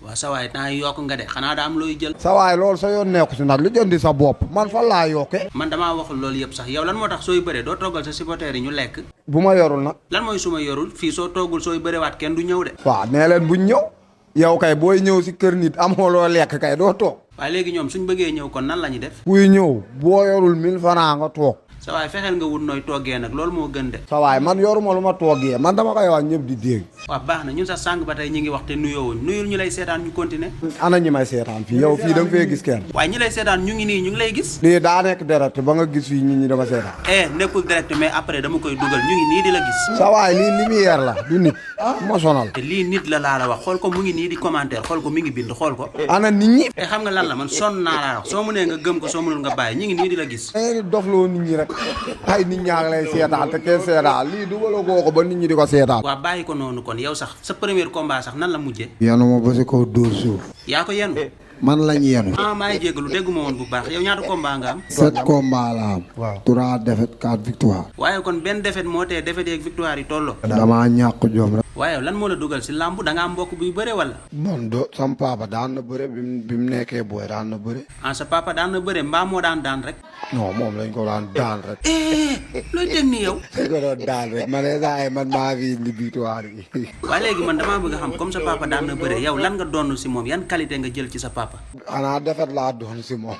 waaw sa waay temps yokk nga de xanaa daa am looy jël. sa waay loolu sa yoon nekku si nag li jëndi sa bopp man fan laa yokke. man damaa waxul loolu yëpp sax yow lan moo tax sooy bëree doo toggal sa supporters yi ñu lekk. bu ma yorul nag. lan mooy su ma yorul fii soo toggul sooy bërewaat kenn du ñëw de. waaw nee leen buñ ñëw yow kay booy ñëw si kër nit amoo loo lekk kay doo toog. waaye léegi ñoom suñ bëggee ñëw kon nan la ñuy def. buy ñëw boo yorul 1000 francs nga toog. sa waay fexeel nga wut nooy toggee nag loolu moo gën de. sa waay man yoruma lu ma toogee man dama koy wax ñëpp di dégg. waaw baax na ñun sax sàng ba tey ñi ngi wax te nuyoowuñ nuyul ñu lay seetaan ñu continuer. ana ñi may seetaan fii yow fii da nga fee gis kenn. waaye ñi lay seetaan ñu ngi nii ñu ngi lay gis. lii daa nekk direct ba nga gis fii nit ñi dama seetaan. nekkul direct mais après dama koy dugal ñu ngi nii di la gis. sa waay lii lumière la du nit ma sonal. te lii nit la laa la wax xool ko mu ngi nii di commentaire xool ko mi ngi bind xool ko. ana nit ñi. xam nga lan la man sonn naa laa wax soo mënee nga gëm ko soo mënul nga bàyyi ñu ngi nii di la gis. dofloo nit ñi rek ay nit ñaa ngi lay seetaan te kenn seetaan lii dugaloo ko ba nit ñi di ko seetaan. waaw bàyyi ko noonu kon yow sax sa premier combat sax nan la mujjee. yenu ma ba si kaw dóor suuf. yaa ko yenu. man lañ yenu. maa ngi jégalu dégguma woon bu baax yow ñaata combat nga am. 7 combats la am. waaw 3 défaites 4 victoires. waaye kon benn défaite moo tee défaite yeeg victoire yi tolloo. damaa ñàkk jom rek. waaye lan moo la dugal si làmb da nga am mbokk buy bëre wala. man do sam papa daan na bëre bi mu nekkee booy daan na bëre. sa papa daan na bëre mbaa moo daan rek. non moom lañ ko daan rek. looy teg ni yow. dañ ko doon daan rek man maa fi indi victoire yi. waaye léegi man damaa bëgg a xam comme sa papa daan na bëre yow lan nga doon si moom yan qualité nga jël ci sa papa. xanaa defet laa doon si moom.